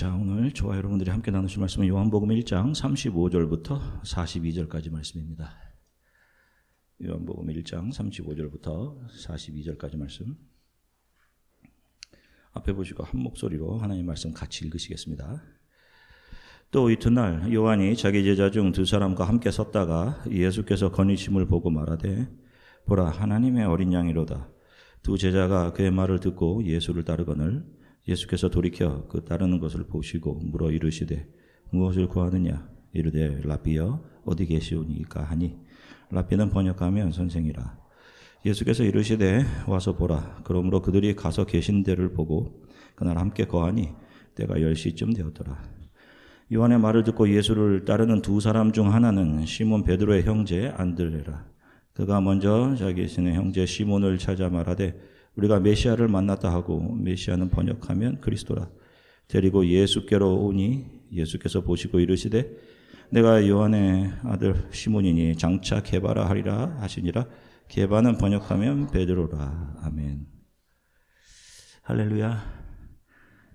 자, 오늘 저와 여러분들이 함께 나누실 말씀은 요한복음 1장 35절부터 42절까지 말씀입니다. 요한복음 1장 35절부터 42절까지 말씀. 앞에 보시고 한 목소리로 하나님의 말씀 같이 읽으시겠습니다. 또 이튿날 요한이 자기 제자 중 두 사람과 함께 섰다가 예수께서 거니심을 보고 말하되 보라 하나님의 어린 양이로다. 두 제자가 그의 말을 듣고 예수를 따르거늘 예수께서 돌이켜 그 따르는 것을 보시고 물어 이르시되 무엇을 구하느냐 이르되 라비여 어디 계시오니까 하니 라비는 번역하면 선생이라. 예수께서 이르시되 와서 보라. 그러므로 그들이 가서 계신 데를 보고 그날 함께 거하니 때가 10시쯤 되었더라. 요한의 말을 듣고 예수를 따르는 두 사람 중 하나는 시몬 베드로의 형제 안드레라. 그가 먼저 자기 신의 형제 시몬을 찾아 말하되 우리가 메시아를 만났다 하고 메시아는 번역하면 그리스도라. 데리고 예수께로 오니 예수께서 보시고 이르시되 내가 요한의 아들 시몬이니 장차 게바라 하리라 하시니라. 게바는 번역하면 베드로라. 아멘. 할렐루야.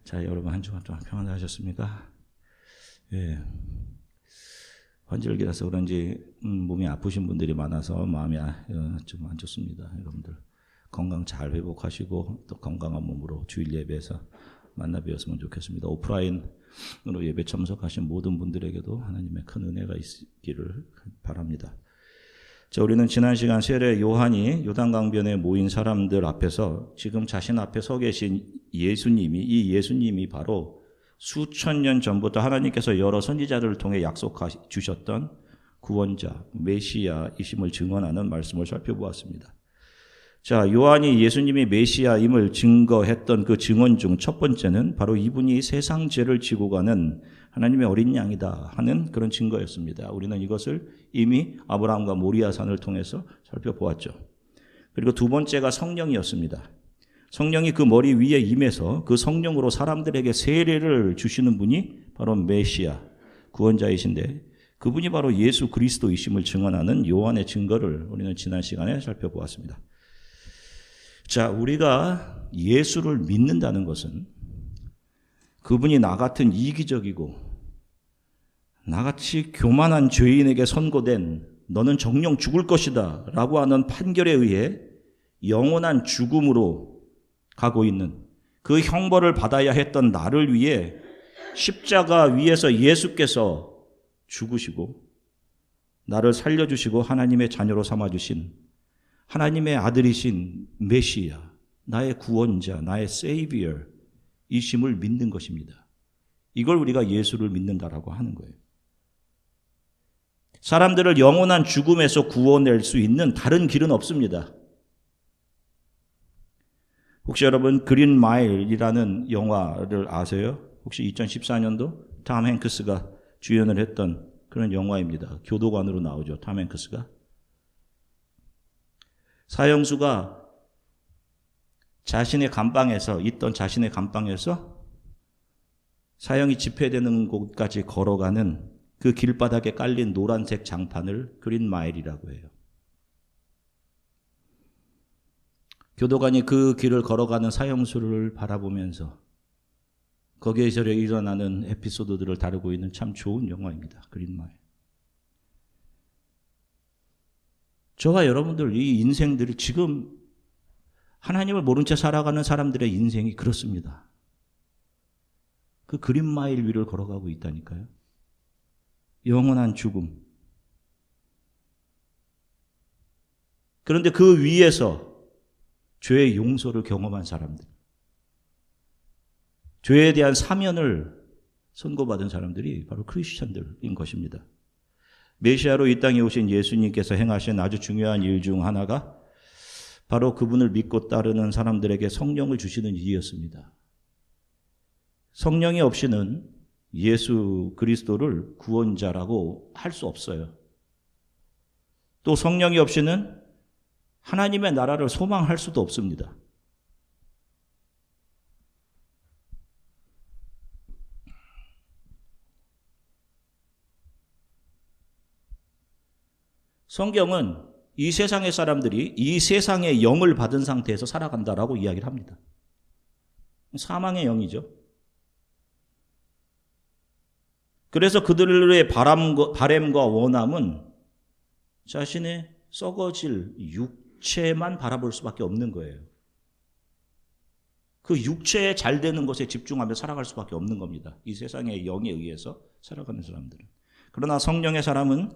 자, 여러분 한 주간 동안 평안히 하셨습니까? 예. 환절기라서 그런지 몸이 아프신 분들이 많아서 마음이 좀 안 좋습니다. 여러분들 건강 잘 회복하시고 또 건강한 몸으로 주일 예배에서 만나 뵈었으면 좋겠습니다. 오프라인으로 예배 참석하신 모든 분들에게도 하나님의 큰 은혜가 있기를 바랍니다. 자, 우리는 지난 시간 세례 요한이 요단강변에 모인 사람들 앞에서 지금 자신 앞에 서 계신 예수님이, 이 예수님이 바로 수천 년 전부터 하나님께서 여러 선지자들을 통해 약속해 주셨던 구원자, 메시아이심을 증언하는 말씀을 살펴보았습니다. 자, 요한이 예수님이 메시아임을 증거했던 그 증언 중 첫 번째는 바로 이분이 세상 죄를 지고 가는 하나님의 어린 양이다 하는 그런 증거였습니다. 우리는 이것을 이미 아브라함과 모리아산을 통해서 살펴보았죠. 그리고 두 번째가 성령이었습니다. 성령이 그 머리 위에 임해서 그 성령으로 사람들에게 세례를 주시는 분이 바로 메시아, 구원자이신데 그분이 바로 예수 그리스도이심을 증언하는 요한의 증거를 우리는 지난 시간에 살펴보았습니다. 자, 우리가 예수를 믿는다는 것은 그분이 나 같은 이기적이고 나같이 교만한 죄인에게 선고된 너는 정령 죽을 것이다 라고 하는 판결에 의해 영원한 죽음으로 가고 있는 그 형벌을 받아야 했던 나를 위해 십자가 위에서 예수께서 죽으시고 나를 살려주시고 하나님의 자녀로 삼아주신 하나님의 아들이신 메시아, 나의 구원자, 나의 세이비어 이심을 믿는 것입니다. 이걸 우리가 예수를 믿는다라고 하는 거예요. 사람들을 영원한 죽음에서 구원할 수 있는 다른 길은 없습니다. 혹시 여러분 그린 마일이라는 영화를 아세요? 혹시 2014년도 톰 행크스가 주연을 했던 그런 영화입니다. 교도관으로 나오죠, 톰 행크스가. 사형수가 자신의 감방에서 사형이 집행되는 곳까지 걸어가는 그 길바닥에 깔린 노란색 장판을 그린 마일이라고 해요. 교도관이 그 길을 걸어가는 사형수를 바라보면서 거기에서 일어나는 에피소드들을 다루고 있는 참 좋은 영화입니다. 그린 마일. 저와 여러분들 이 인생들이 지금 하나님을 모른 채 살아가는 사람들의 인생이 그렇습니다. 그 그린 마일 위를 걸어가고 있다니까요. 영원한 죽음. 그런데 그 위에서 죄의 용서를 경험한 사람들, 죄에 대한 사면을 선고받은 사람들이 바로 크리스천들인 것입니다. 메시아로 이 땅에 오신 예수님께서 행하신 아주 중요한 일 중 하나가 바로 그분을 믿고 따르는 사람들에게 성령을 주시는 일이었습니다. 성령이 없이는 예수 그리스도를 구원자라고 할 수 없어요. 또 성령이 없이는 하나님의 나라를 소망할 수도 없습니다. 성경은 이 세상의 사람들이 이 세상의 영을 받은 상태에서 살아간다라고 이야기를 합니다. 사망의 영이죠. 그래서 그들의 바램과 원함은 자신의 썩어질 육체만 바라볼 수밖에 없는 거예요. 그 육체에 잘 되는 것에 집중하며 살아갈 수밖에 없는 겁니다. 이 세상의 영에 의해서 살아가는 사람들은. 그러나 성령의 사람은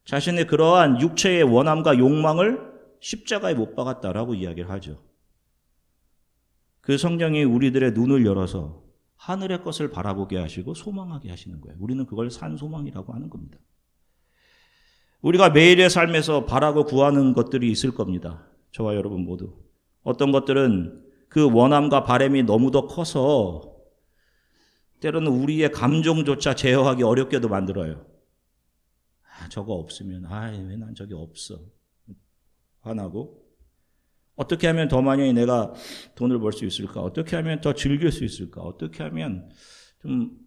자신의 그러한 육체의 원함과 욕망을 십자가에 못 박았다라고 이야기를 하죠. 그 성령이 우리들의 눈을 열어서 하늘의 것을 바라보게 하시고 소망하게 하시는 거예요. 우리는 그걸 산소망이라고 하는 겁니다. 우리가 매일의 삶에서 바라고 구하는 것들이 있을 겁니다. 저와 여러분 모두. 어떤 것들은 그 원함과 바람이 너무도 커서 때로는 우리의 감정조차 제어하기 어렵게도 만들어요. 저거 없으면 왜 난 저게 없어. 화나고 어떻게 하면 더 많이 내가 돈을 벌 수 있을까? 어떻게 하면 더 즐길 수 있을까? 어떻게 하면 좀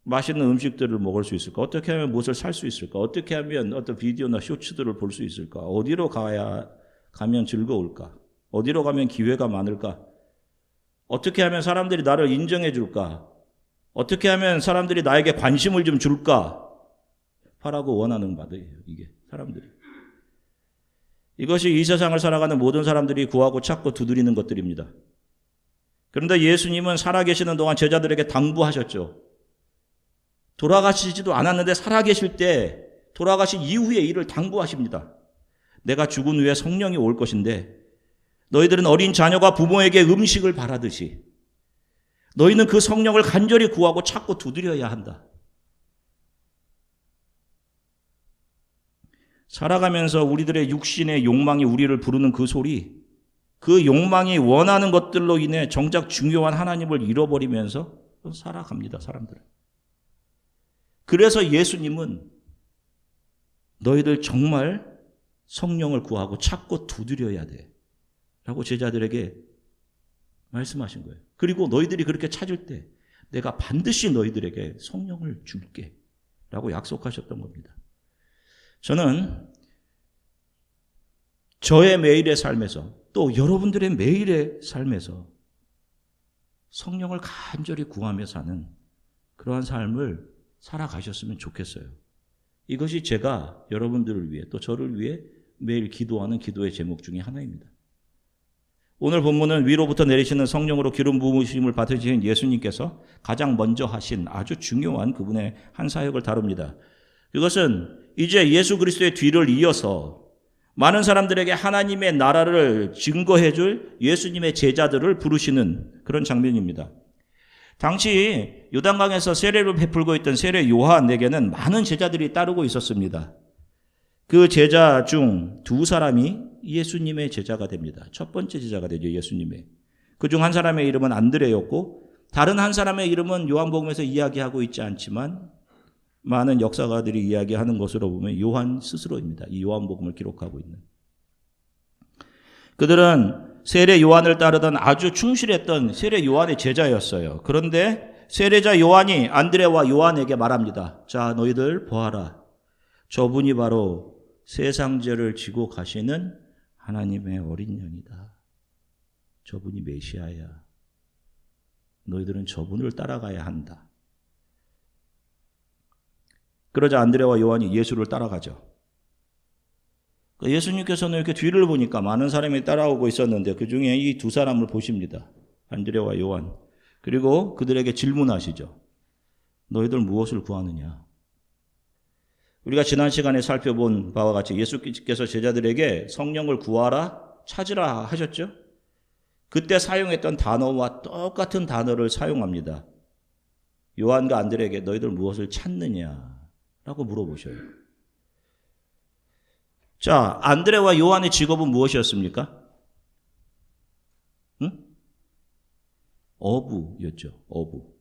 맛있는 음식들을 먹을 수 있을까? 어떻게 하면 무엇을 살 수 있을까? 어떻게 하면 어떤 비디오나 쇼츠들을 볼 수 있을까? 어디로 가면 즐거울까? 어디로 가면 기회가 많을까? 어떻게 하면 사람들이 나를 인정해 줄까? 어떻게 하면 사람들이 나에게 관심을 좀 줄까? 바라고 원하는 바들이에요. 이게 사람들이. 이것이 이 세상을 살아가는 모든 사람들이 구하고 찾고 두드리는 것들입니다. 그런데 예수님은 살아계시는 동안 제자들에게 당부하셨죠. 돌아가시지도 않았는데 살아계실 때 돌아가신 이후의 일을 당부하십니다. 내가 죽은 후에 성령이 올 것인데 너희들은 어린 자녀가 부모에게 음식을 바라듯이 너희는 그 성령을 간절히 구하고 찾고 두드려야 한다. 살아가면서 우리들의 육신의 욕망이 우리를 부르는 그 소리, 그 욕망이 원하는 것들로 인해 정작 중요한 하나님을 잃어버리면서 살아갑니다, 사람들은. 그래서 예수님은 너희들 정말 성령을 구하고 찾고 두드려야 돼 라고 제자들에게 말씀하신 거예요. 그리고 너희들이 그렇게 찾을 때 내가 반드시 너희들에게 성령을 줄게 라고 약속하셨던 겁니다. 저는 저의 매일의 삶에서 또 여러분들의 매일의 삶에서 성령을 간절히 구하며 사는 그러한 삶을 살아가셨으면 좋겠어요. 이것이 제가 여러분들을 위해 또 저를 위해 매일 기도하는 기도의 제목 중에 하나입니다. 오늘 본문은 위로부터 내리시는 성령으로 기름 부으심을 받으신 예수님께서 가장 먼저 하신 아주 중요한 그분의 한 사역을 다룹니다. 이것은 이제 예수 그리스도의 뒤를 이어서 많은 사람들에게 하나님의 나라를 증거해 줄 예수님의 제자들을 부르시는 그런 장면입니다. 당시 요단강에서 세례를 베풀고 있던 세례 요한에게는 많은 제자들이 따르고 있었습니다. 그 제자 중 두 사람이 예수님의 제자가 됩니다. 첫 번째 제자가 되죠, 예수님의. 그중 한 사람의 이름은 안드레였고 다른 한 사람의 이름은 요한복음에서 이야기하고 있지 않지만 많은 역사가들이 이야기하는 것으로 보면 요한 스스로입니다. 이 요한복음을 기록하고 있는. 그들은 세례 요한을 따르던 아주 충실했던 세례 요한의 제자였어요. 그런데 세례자 요한이 안드레와 요한에게 말합니다. 자, 너희들 보아라. 저분이 바로 세상 죄를 지고 가시는 하나님의 어린 양이다. 저분이 메시아야. 너희들은 저분을 따라가야 한다. 그러자 안드레와 요한이 예수를 따라가죠. 예수님께서는 이렇게 뒤를 보니까 많은 사람이 따라오고 있었는데 그 중에 이 두 사람을 보십니다. 안드레와 요한. 그리고 그들에게 질문하시죠. 너희들 무엇을 구하느냐? 우리가 지난 시간에 살펴본 바와 같이 예수께서 제자들에게 성령을 구하라, 찾으라 하셨죠? 그때 사용했던 단어와 똑같은 단어를 사용합니다. 요한과 안드레에게 너희들 무엇을 찾느냐? 라고 물어보셔요. 자, 안드레와 요한의 직업은 무엇이었습니까? 어부였죠. 어부.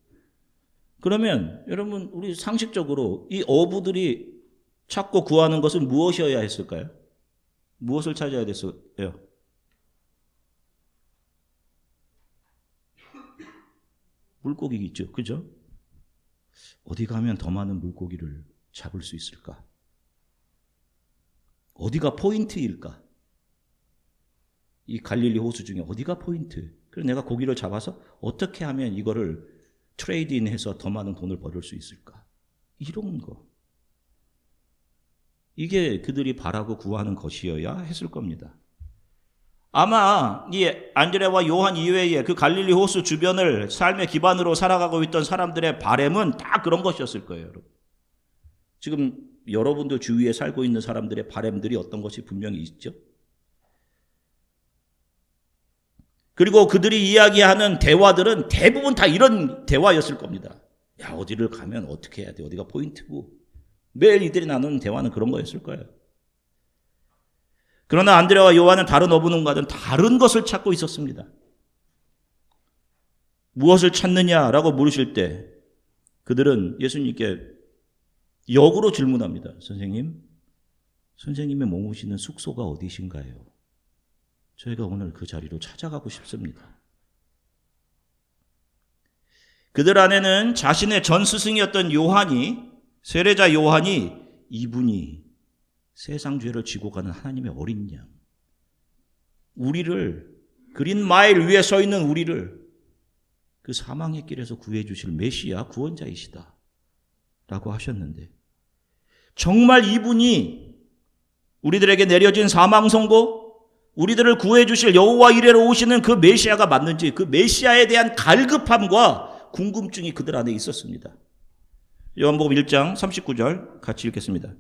그러면 여러분 우리 상식적으로 이 어부들이 찾고 구하는 것은 무엇이어야 했을까요? 무엇을 찾아야 됐어요? 물고기겠죠. 그죠? 어디 가면 더 많은 물고기를 잡을 수 있을까? 어디가 포인트일까? 이 갈릴리 호수 중에 어디가 포인트? 그래서 내가 고기를 잡아서 어떻게 하면 이거를 트레이드인해서 더 많은 돈을 벌을 수 있을까? 이런 거. 이게 그들이 바라고 구하는 것이어야 했을 겁니다. 아마 이 안드레와 요한 이외에 그 갈릴리 호수 주변을 삶의 기반으로 살아가고 있던 사람들의 바램은 다 그런 것이었을 거예요. 여러분. 지금 여러분들 주위에 살고 있는 사람들의 바램들이 어떤 것이 분명히 있죠. 그리고 그들이 이야기하는 대화들은 대부분 다 이런 대화였을 겁니다. 야, 어디를 가면 어떻게 해야 돼? 어디가 포인트고. 매일 이들이 나누는 대화는 그런 거였을 거예요. 그러나 안드레와 요한은 다른 어부는과는 다른 것을 찾고 있었습니다. 무엇을 찾느냐라고 물으실 때 그들은 예수님께 역으로 질문합니다. 선생님의 머무시는 숙소가 어디신가요? 저희가 오늘 그 자리로 찾아가고 싶습니다. 그들 안에는 자신의 전 스승이었던 요한이, 세례자 요한이, 이분이 세상 죄를 지고 가는 하나님의 어린 양, 우리를, 그린 마일 위에 서 있는 우리를 그 사망의 길에서 구해 주실 메시아 구원자이시다 라고 하셨는데, 정말 이분이 우리들에게 내려진 사망 선고, 우리들을 구해 주실 여호와 이레로 오시는 그 메시아가 맞는지, 그 메시아에 대한 갈급함과 궁금증이 그들 안에 있었습니다. 요한복음 1장 39절 같이 읽겠습니다.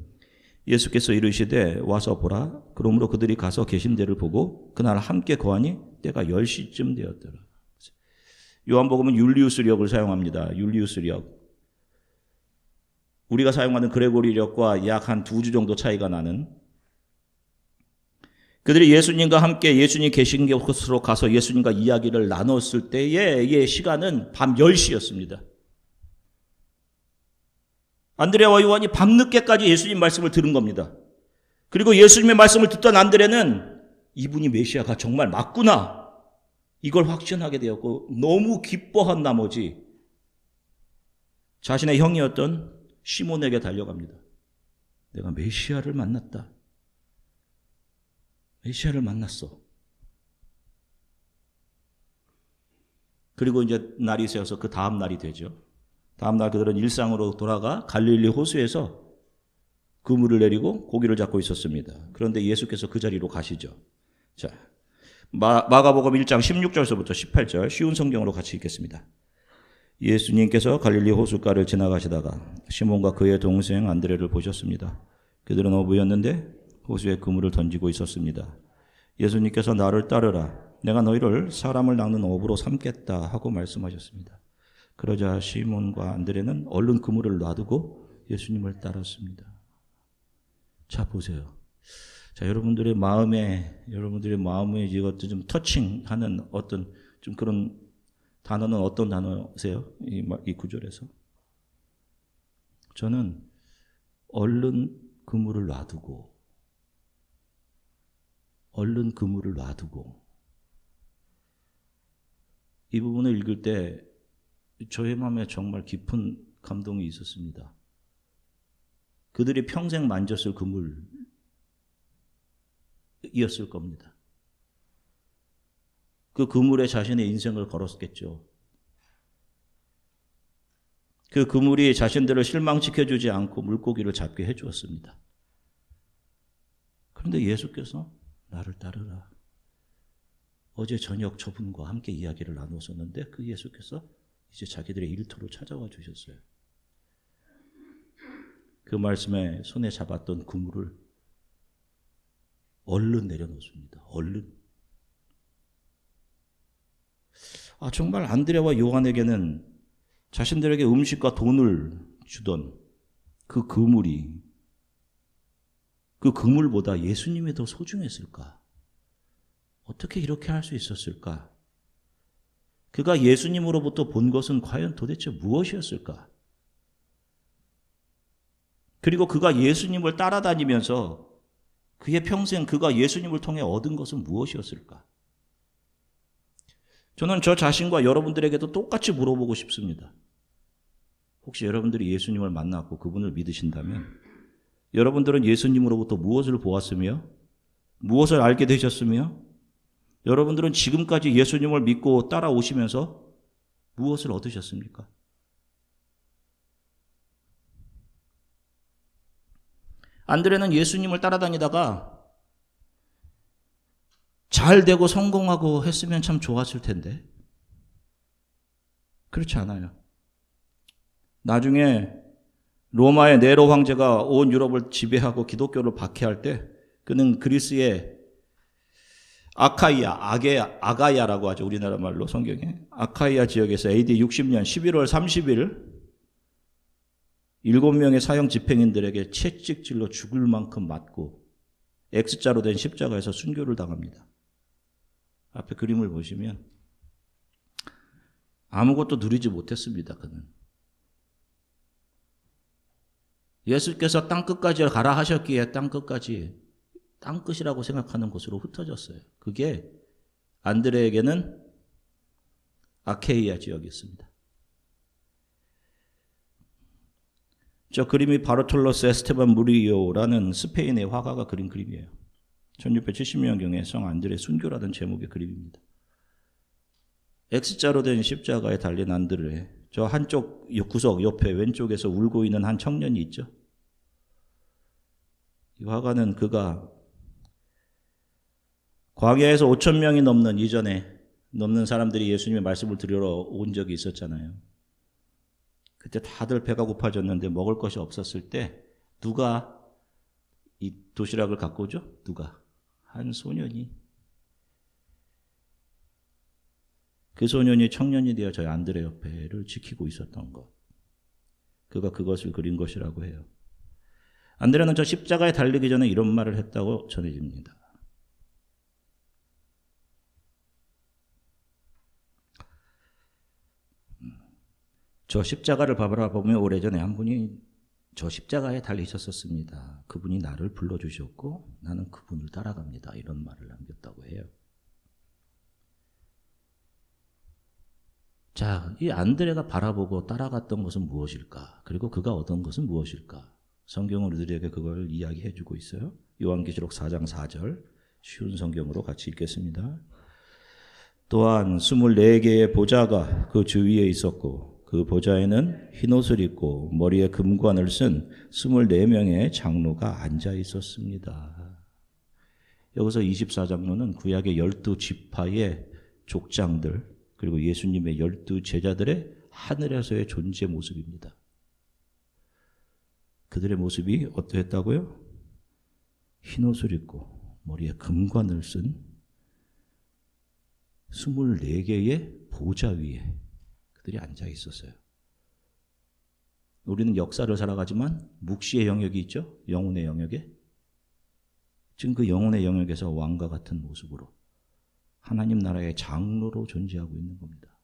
예수께서 이르시되 와서 보라. 그러므로 그들이 가서 계신 데를 보고 그날 함께 거하니 때가 10시쯤 되었더라. 요한복음은 율리우스력을 사용합니다. 율리우스력. 우리가 사용하는 그레고리력과 약 한 2주 정도 차이가 나는, 그들이 예수님과 함께 예수님 계신 곳으로 가서 예수님과 이야기를 나눴을 때의 시간은 밤 10시였습니다. 안드레와 요한이 밤늦게까지 예수님 말씀을 들은 겁니다. 그리고 예수님의 말씀을 듣던 안드레는 이분이 메시아가 정말 맞구나, 이걸 확신하게 되었고 너무 기뻐한 나머지 자신의 형이었던 시몬에게 달려갑니다. 내가 메시아를 만났다. 메시아를 만났어. 그리고 이제 날이 새어서 그 다음 날이 되죠. 다음 날 그들은 일상으로 돌아가 갈릴리 호수에서 그물을 내리고 고기를 잡고 있었습니다. 그런데 예수께서 그 자리로 가시죠. 자, 마가복음 1장 16절서부터 18절 쉬운 성경으로 같이 읽겠습니다. 예수님께서 갈릴리 호숫가를 지나가시다가 시몬과 그의 동생 안드레를 보셨습니다. 그들은 어부였는데 호수에 그물을 던지고 있었습니다. 예수님께서 나를 따르라. 내가 너희를 사람을 낚는 어부로 삼겠다 하고 말씀하셨습니다. 그러자 시몬과 안드레는 얼른 그물을 놔두고 예수님을 따랐습니다. 자, 보세요. 자, 여러분들의 마음에 이것도 좀 터칭하는 어떤 좀 그런 단어는 어떤 단어세요? 이 구절에서. 저는 얼른 그물을 놔두고 이 부분을 읽을 때 저의 마음에 정말 깊은 감동이 있었습니다. 그들이 평생 만졌을 그물이었을 겁니다. 그 그물에 자신의 인생을 걸었겠죠. 그 그물이 자신들을 실망시켜주지 않고 물고기를 잡게 해주었습니다. 그런데 예수께서 나를 따르라. 어제 저녁 저분과 함께 이야기를 나눴었는데 그 예수께서 이제 자기들의 일터로 찾아와 주셨어요. 그 말씀에 손에 잡았던 그물을 얼른 내려놓습니다. 얼른. 정말 안드레와 요한에게는 자신들에게 음식과 돈을 주던 그 그물보다 예수님이 더 소중했을까? 어떻게 이렇게 할 수 있었을까? 그가 예수님으로부터 본 것은 과연 도대체 무엇이었을까? 그리고 그가 예수님을 따라다니면서 그의 평생 그가 예수님을 통해 얻은 것은 무엇이었을까? 저는 저 자신과 여러분들에게도 똑같이 물어보고 싶습니다. 혹시 여러분들이 예수님을 만났고 그분을 믿으신다면 여러분들은 예수님으로부터 무엇을 보았으며 무엇을 알게 되셨으며 여러분들은 지금까지 예수님을 믿고 따라오시면서 무엇을 얻으셨습니까? 안드레는 예수님을 따라다니다가 잘 되고 성공하고 했으면 참 좋았을 텐데 그렇지 않아요. 나중에 로마의 네로 황제가 온 유럽을 지배하고 기독교를 박해할 때 그는 그리스의 아가야라고 하죠. 우리나라 말로 성경에. 아카이아 지역에서 AD 60년 11월 30일 7명의 사형 집행인들에게 채찍질로 죽을 만큼 맞고 X자로 된 십자가에서 순교를 당합니다. 앞에 그림을 보시면 아무것도 누리지 못했습니다. 그는. 예수께서 땅끝까지 가라 하셨기에 땅끝이라고 생각하는 곳으로 흩어졌어요. 그게 안드레에게는 아케이아 지역이었습니다. 저 그림이 바르톨로스 에스테반 무리오라는 스페인의 화가가 그린 그림이에요. 1670년경에 성 안드레 순교라는 제목의 그림입니다. X자로 된 십자가에 달린 안드레, 저 한쪽 구석 옆에 왼쪽에서 울고 있는 한 청년이 있죠. 이 화가는 그가 광야에서 5,000명이 넘는 사람들이 예수님의 말씀을 들으러 온 적이 있었잖아요. 그때 다들 배가 고파졌는데 먹을 것이 없었을 때 누가 이 도시락을 갖고 오죠? 누가? 한 소년이. 그 소년이 청년이 되어 저희 안드레 옆에를 지키고 있었던 것. 그가 그것을 그린 것이라고 해요. 안드레는 저 십자가에 달리기 전에 이런 말을 했다고 전해집니다. 저 십자가를 바라보며 오래전에 한 분이 저 십자가에 달리셨었습니다. 그분이 나를 불러주셨고 나는 그분을 따라갑니다. 이런 말을 남겼다고 해요. 자, 이 안드레가 바라보고 따라갔던 것은 무엇일까? 그리고 그가 얻은 것은 무엇일까? 성경은 우리들에게 그걸 이야기해 주고 있어요. 요한계시록 4장 4절 쉬운 성경으로 같이 읽겠습니다. 또한 24개의 보좌가 그 주위에 있었고 그 보좌에는 흰옷을 입고 머리에 금관을 쓴 24명의 장로가 앉아 있었습니다. 여기서 24장로는 구약의 12지파의 족장들 그리고 예수님의 12제자들의 하늘에서의 존재 모습입니다. 그들의 모습이 어떠했다고요? 흰옷을 입고 머리에 금관을 쓴 24개의 보좌 위에 그들이 앉아 있었어요. 우리는 역사를 살아가지만 묵시의 영역이 있죠. 영혼의 영역에. 지금 그 영혼의 영역에서 왕과 같은 모습으로 하나님 나라의 장로로 존재하고 있는 겁니다.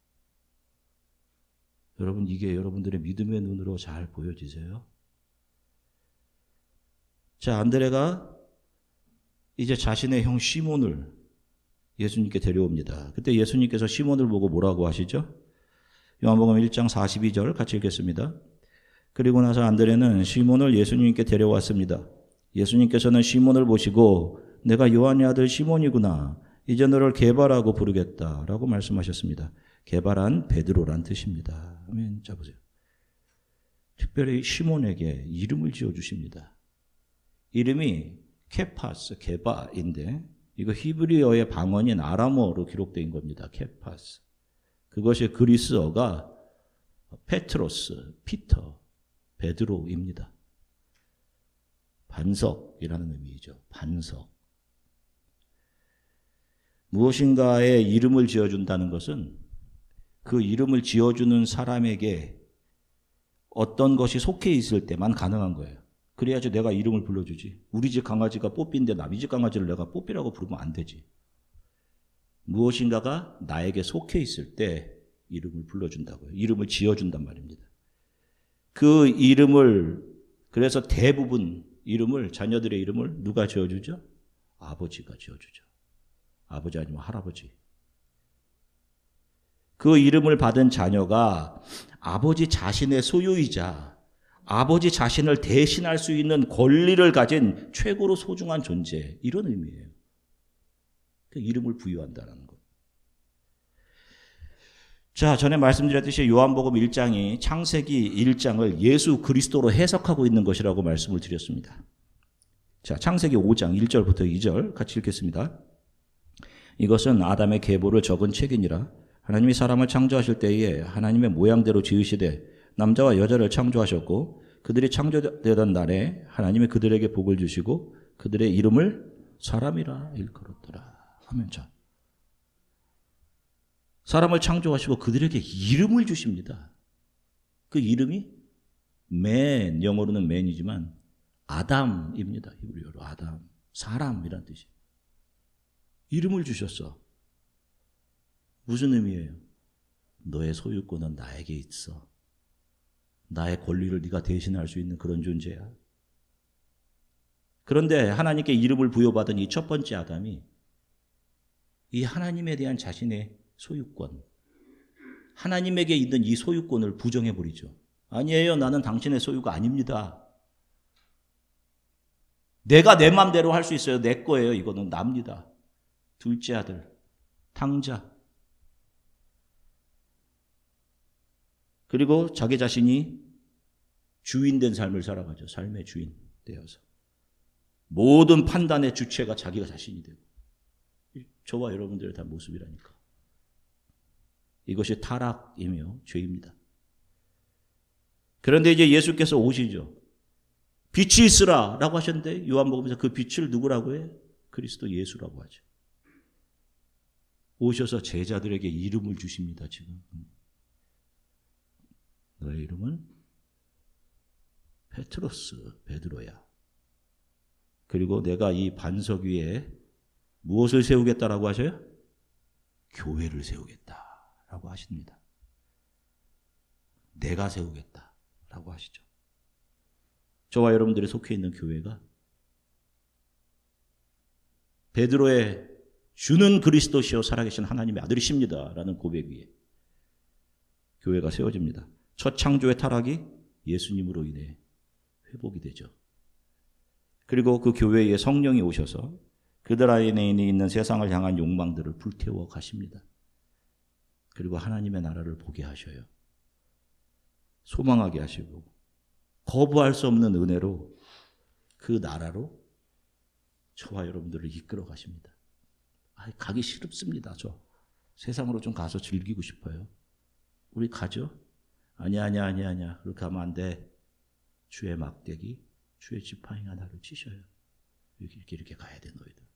여러분, 이게 여러분들의 믿음의 눈으로 잘 보여지세요? 자, 안드레가 이제 자신의 형 시몬을 예수님께 데려옵니다. 그때 예수님께서 시몬을 보고 뭐라고 하시죠? 요한복음 1장 42절 같이 읽겠습니다. 그리고 나서 안드레는 시몬을 예수님께 데려왔습니다. 예수님께서는 시몬을 보시고 내가 요한의 아들 시몬이구나. 이제 너를 게바라고 부르겠다라고 말씀하셨습니다. 게바란 베드로란 뜻입니다. 아멘. 자 보세요. 특별히 시몬에게 이름을 지어주십니다. 이름이 케파스, 게바인데 이거 히브리어의 방언인 아람어로 기록된 겁니다. 케파스. 그것이 그리스어가 페트로스, 피터, 베드로입니다. 반석이라는 의미죠. 반석. 무엇인가에 이름을 지어준다는 것은 그 이름을 지어주는 사람에게 어떤 것이 속해 있을 때만 가능한 거예요. 그래야지 내가 이름을 불러주지. 우리 집 강아지가 뽀삐인데 남의 집 강아지를 내가 뽀삐라고 부르면 안 되지. 무엇인가가 나에게 속해 있을 때 이름을 불러준다고요. 이름을 지어준단 말입니다. 그 이름을, 그래서 대부분 이름을, 자녀들의 이름을 누가 지어주죠? 아버지가 지어주죠. 아버지 아니면 할아버지. 그 이름을 받은 자녀가 아버지 자신의 소유이자 아버지 자신을 대신할 수 있는 권리를 가진 최고로 소중한 존재, 이런 의미예요. 그 이름을 부여한다는 것. 자, 전에 말씀드렸듯이 요한복음 1장이 창세기 1장을 예수 그리스도로 해석하고 있는 것이라고 말씀을 드렸습니다. 자, 창세기 5장 1절부터 2절 같이 읽겠습니다. 이것은 아담의 계보를 적은 책이니라. 하나님이 사람을 창조하실 때에 하나님의 모양대로 지으시되 남자와 여자를 창조하셨고 그들이 창조되던 날에 하나님이 그들에게 복을 주시고 그들의 이름을 사람이라 일컬었더라. 하면 자, 사람을 창조하시고 그들에게 이름을 주십니다. 그 이름이 맨, 영어로는 맨이지만 아담입니다. 히브리어로 아담, 사람이란 뜻이에요. 이름을 주셨어. 무슨 의미예요? 너의 소유권은 나에게 있어. 나의 권리를 네가 대신할 수 있는 그런 존재야. 그런데 하나님께 이름을 부여받은 이 첫 번째 아담이 이 하나님에 대한 자신의 소유권, 하나님에게 있는 이 소유권을 부정해버리죠. 아니에요. 나는 당신의 소유가 아닙니다. 내가 내 맘대로 할 수 있어요. 내 거예요. 이거는 납니다. 둘째 아들, 탕자. 그리고 자기 자신이 주인 된 삶을 살아가죠. 삶의 주인 되어서. 모든 판단의 주체가 자기가 자신이 되고. 저와 여러분들의 다 모습이라니까. 이것이 타락이며 죄입니다. 그런데 이제 예수께서 오시죠. 빛이 있으라 라고 하셨는데 요한복음에서 그 빛을 누구라고 해? 그리스도 예수라고 하죠. 오셔서 제자들에게 이름을 주십니다. 지금. 너의 이름은 페트로스, 베드로야. 그리고 내가 이 반석 위에 무엇을 세우겠다라고 하셔요? 교회를 세우겠다라고 하십니다. 내가 세우겠다라고 하시죠. 저와 여러분들이 속해 있는 교회가 베드로의 주는 그리스도시요 살아계신 하나님의 아들이십니다 라는 고백 위에 교회가 세워집니다. 첫 창조의 타락이 예수님으로 인해 회복이 되죠. 그리고 그 교회에 성령이 오셔서 그들 안에 있는 세상을 향한 욕망들을 불태워 가십니다. 그리고 하나님의 나라를 보게 하셔요. 소망하게 하시고 거부할 수 없는 은혜로 그 나라로 저와 여러분들을 이끌어 가십니다. 가기 싫습니다. 저 세상으로 좀 가서 즐기고 싶어요. 우리 가죠? 아니야. 그렇게 하면 안 돼. 주의 막대기, 주의 지팡이가 나를 치셔요. 이렇게 가야 돼 너희들.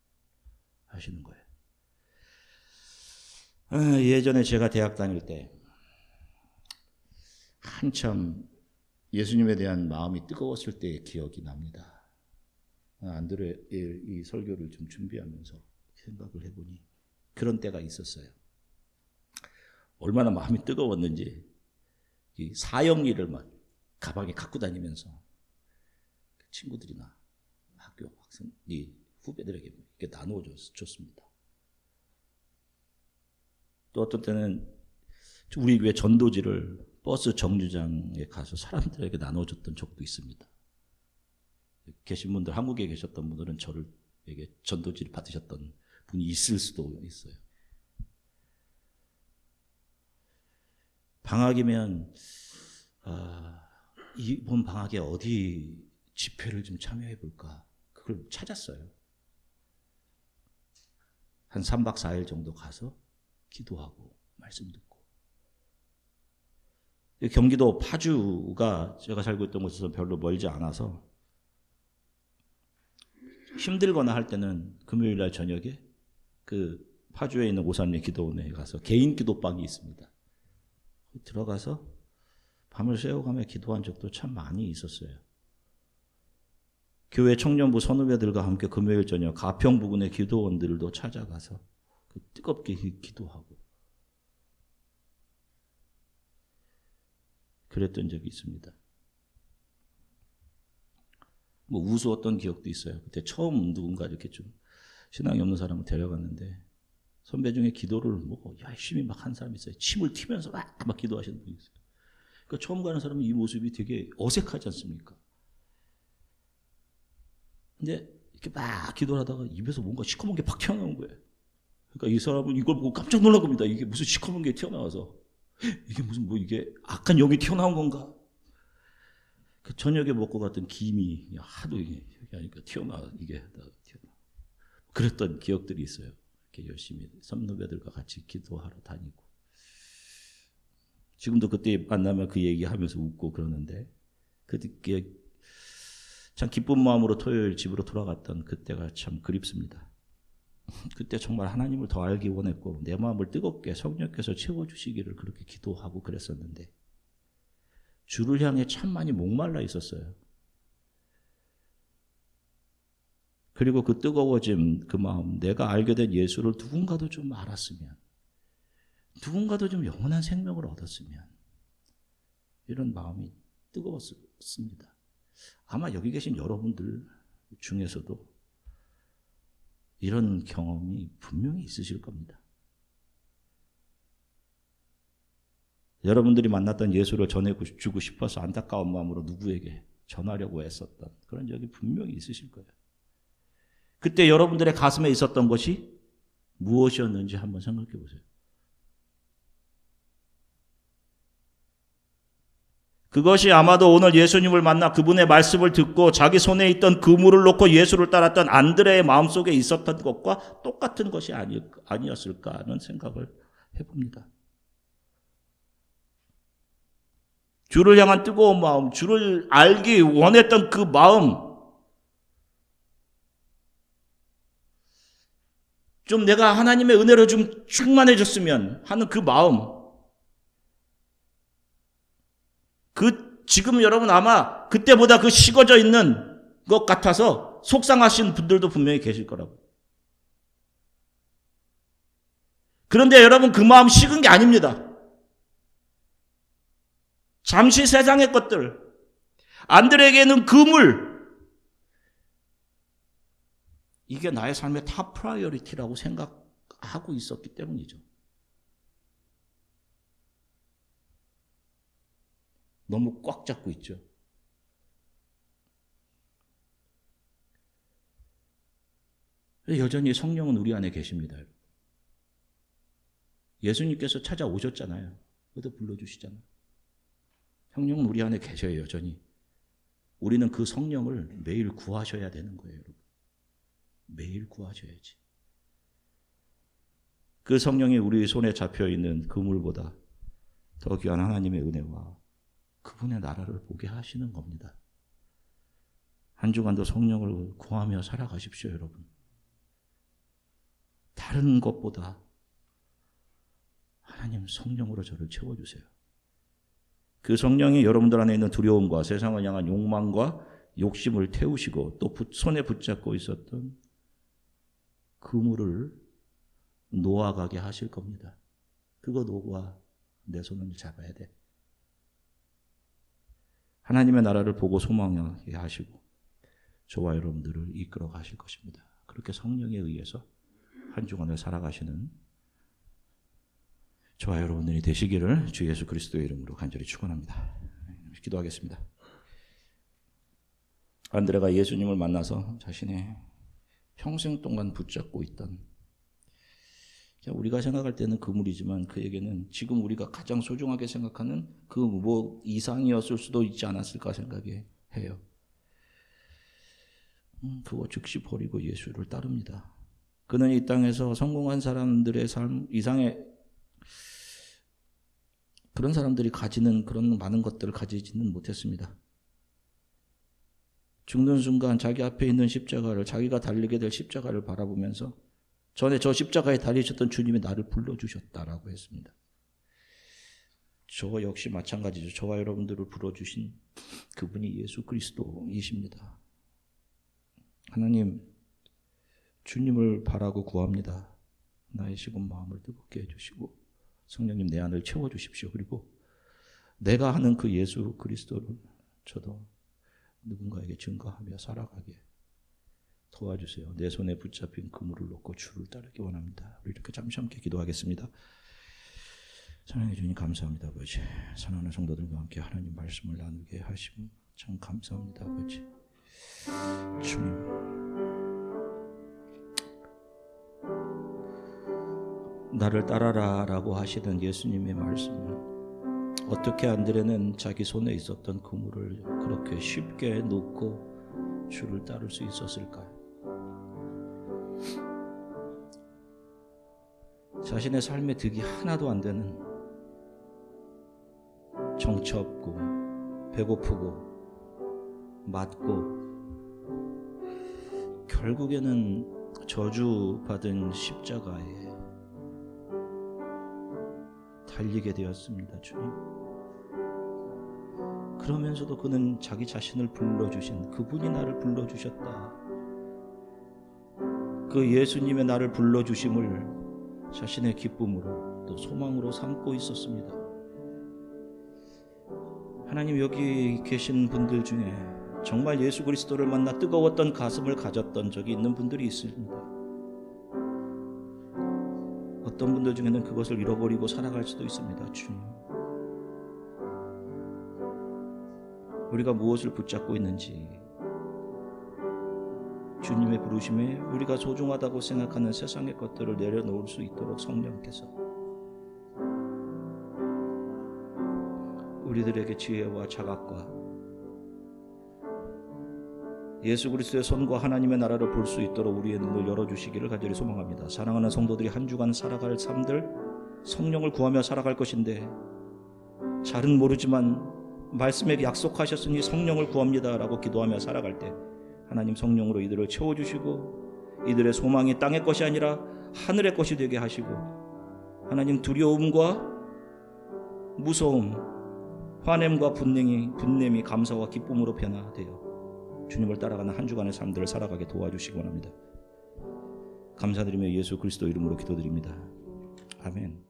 하시는 거예요. 예전에 제가 대학 다닐 때 한참 예수님에 대한 마음이 뜨거웠을 때의 기억이 납니다. 안드레 이 설교를 좀 준비하면서 생각을 해보니 그런 때가 있었어요. 얼마나 마음이 뜨거웠는지 이 사형리를 막 가방에 갖고 다니면서 친구들이나 학교 학생, 이 후배들에게 이렇게 나누어 줬습니다. 또 어떤 때는 우리 교회 전도지를 버스 정류장에 가서 사람들에게 나눠줬던 적도 있습니다. 계신 분들, 한국에 계셨던 분들은 저에게 전도지를 받으셨던 분이 있을 수도 있어요. 방학이면 이번 방학에 어디 집회를 좀 참여해 볼까? 그걸 찾았어요. 한 3박 4일 정도 가서 기도하고 말씀 듣고. 경기도 파주가 제가 살고 있던 곳에서 별로 멀지 않아서 힘들거나 할 때는 금요일 날 저녁에 그 파주에 있는 오산리 기도원에 가서 개인 기도방이 있습니다. 들어가서 밤을 새워가며 기도한 적도 참 많이 있었어요. 교회 청년부 선후배들과 함께 금요일 저녁 가평 부근의 기도원들도 찾아가서 뜨겁게 기도하고 그랬던 적이 있습니다. 뭐 우스웠던 기억도 있어요. 그때 처음 누군가 이렇게 좀 신앙이 없는 사람을 데려갔는데 선배 중에 기도를 뭐 열심히 막 한 사람이 있어요. 침을 튀면서 막 기도하시는 분이 있어요. 그러니까 처음 가는 사람은 이 모습이 되게 어색하지 않습니까? 근데 이렇게 막 기도를 하다가 입에서 뭔가 시커먼 게 팍 튀어나온 거예요. 그러니까 이 사람은 이걸 보고 깜짝 놀란 겁니다. 이게 무슨 시커먼 게 튀어나와서 이게 무슨 뭐 이게 악한 영이 튀어나온 건가? 저녁에 먹고 갔던 김이 하도 이게 하니까 이게 그랬던 기억들이 있어요. 이렇게 열심히 선후배들과 같이 기도하러 다니고. 지금도 그때 만나면 그 얘기하면서 웃고 그러는데 그때 참 기쁜 마음으로 토요일 집으로 돌아갔던 그때가 참 그립습니다. 그때 정말 하나님을 더 알기 원했고 내 마음을 뜨겁게 성령께서 채워주시기를 그렇게 기도하고 그랬었는데 주를 향해 참 많이 목말라 있었어요. 그리고 그 뜨거워짐, 그 마음, 내가 알게 된 예수를 누군가도 좀 알았으면, 누군가도 좀 영원한 생명을 얻었으면, 이런 마음이 뜨거웠습니다. 아마 여기 계신 여러분들 중에서도 이런 경험이 분명히 있으실 겁니다. 여러분들이 만났던 예수를 전해주고 싶어서 안타까운 마음으로 누구에게 전하려고 애썼던 그런 적이 분명히 있으실 거예요. 그때 여러분들의 가슴에 있었던 것이 무엇이었는지 한번 생각해 보세요. 그것이 아마도 오늘 예수님을 만나 그분의 말씀을 듣고 자기 손에 있던 그물을 놓고 예수를 따랐던 안드레의 마음속에 있었던 것과 똑같은 것이 아니었을까 하는 생각을 해봅니다. 주를 향한 뜨거운 마음, 주를 알기 원했던 그 마음, 좀 내가 하나님의 은혜로 좀 충만해졌으면 하는 그 마음, 지금 여러분 아마 그때보다 그 식어져 있는 것 같아서 속상하신 분들도 분명히 계실 거라고. 그런데 여러분 그 마음 식은 게 아닙니다. 잠시 세상의 것들, 안드레에게는 그물, 이게 나의 삶의 탑 프라이어리티라고 생각하고 있었기 때문이죠. 너무 꽉 잡고 있죠. 여전히 성령은 우리 안에 계십니다. 예수님께서 찾아오셨잖아요. 그래도 불러주시잖아요. 성령은 우리 안에 계셔요, 여전히. 우리는 그 성령을 매일 구하셔야 되는 거예요, 여러분. 매일 구하셔야지. 그 성령이 우리 손에 잡혀있는 그물보다 더 귀한 하나님의 은혜와 그분의 나라를 보게 하시는 겁니다. 한 주간도 성령을 구하며 살아가십시오, 여러분. 다른 것보다 하나님 성령으로 저를 채워주세요. 그 성령이 여러분들 안에 있는 두려움과 세상을 향한 욕망과 욕심을 태우시고 또 손에 붙잡고 있었던 그물을 놓아가게 하실 겁니다. 그거 놓아 내 손을 잡아야 돼. 하나님의 나라를 보고 소망하게 하시고 저와 여러분들을 이끌어 가실 것입니다. 그렇게 성령에 의해서 한 주간을 살아가시는 저와 여러분들이 되시기를 주 예수 그리스도의 이름으로 간절히 축원합니다. 기도하겠습니다. 안드레가 예수님을 만나서 자신의 평생 동안 붙잡고 있던, 우리가 생각할 때는 그물이지만 그에게는 지금 우리가 가장 소중하게 생각하는 그 뭐 이상이었을 수도 있지 않았을까 생각해요. 그거 즉시 버리고 예수를 따릅니다. 그는 이 땅에서 성공한 사람들의 삶 이상의 그런 사람들이 가지는 그런 많은 것들을 가지지는 못했습니다. 죽는 순간 자기 앞에 있는 십자가를, 자기가 달리게 될 십자가를 바라보면서 전에 저 십자가에 달리셨던 주님이 나를 불러주셨다라고 했습니다. 저 역시 마찬가지죠. 저와 여러분들을 불러주신 그분이 예수 그리스도이십니다. 하나님, 주님을 바라고 구합니다. 나의 식은 마음을 뜨겁게 해주시고 성령님 내 안을 채워주십시오. 그리고 내가 하는 그 예수 그리스도를 저도 누군가에게 증거하며 살아가게 도와주세요. 내 손에 붙잡힌 그물을 놓고 주를 따르기 원합니다. 우리 이렇게 잠시 함께 기도하겠습니다. 사랑해 주님 감사합니다, 아버지. 사랑하는 성도들과 함께 하나님 말씀을 나누게 하심 참 감사합니다, 아버지. 주님, 나를 따라라 라고 하시던 예수님의 말씀을 어떻게 안드레는 자기 손에 있었던 그물을 그렇게 쉽게 놓고 주를 따를 수 있었을까? 자신의 삶에 득이 하나도 안 되는, 정처 없고 배고프고 맞고 결국에는 저주받은 십자가에 달리게 되었습니다. 주님. 그러면서도 그는 자기 자신을 불러주신, 그분이 나를 불러주셨다, 그 예수님의 나를 불러주심을 자신의 기쁨으로 또 소망으로 삼고 있었습니다. 하나님, 여기 계신 분들 중에 정말 예수 그리스도를 만나 뜨거웠던 가슴을 가졌던 적이 있는 분들이 있습니다. 어떤 분들 중에는 그것을 잃어버리고 살아갈 수도 있습니다. 주님, 우리가 무엇을 붙잡고 있는지, 주님의 부르심에 우리가 소중하다고 생각하는 세상의 것들을 내려놓을 수 있도록 성령께서 우리들에게 지혜와 자각과 예수 그리스도의 손과 하나님의 나라를 볼 수 있도록 우리의 눈을 열어주시기를 간절히 소망합니다. 사랑하는 성도들이 한 주간 살아갈 삶들, 성령을 구하며 살아갈 것인데, 잘은 모르지만 말씀에 약속하셨으니 성령을 구합니다 라고 기도하며 살아갈 때 하나님 성령으로 이들을 채워주시고 이들의 소망이 땅의 것이 아니라 하늘의 것이 되게 하시고, 하나님 두려움과 무서움, 화냄과 분냄이 감사와 기쁨으로 변화되어 주님을 따라가는 한 주간의 삶들을 살아가게 도와주시기 원합니다. 감사드리며 예수 그리스도 이름으로 기도드립니다. 아멘.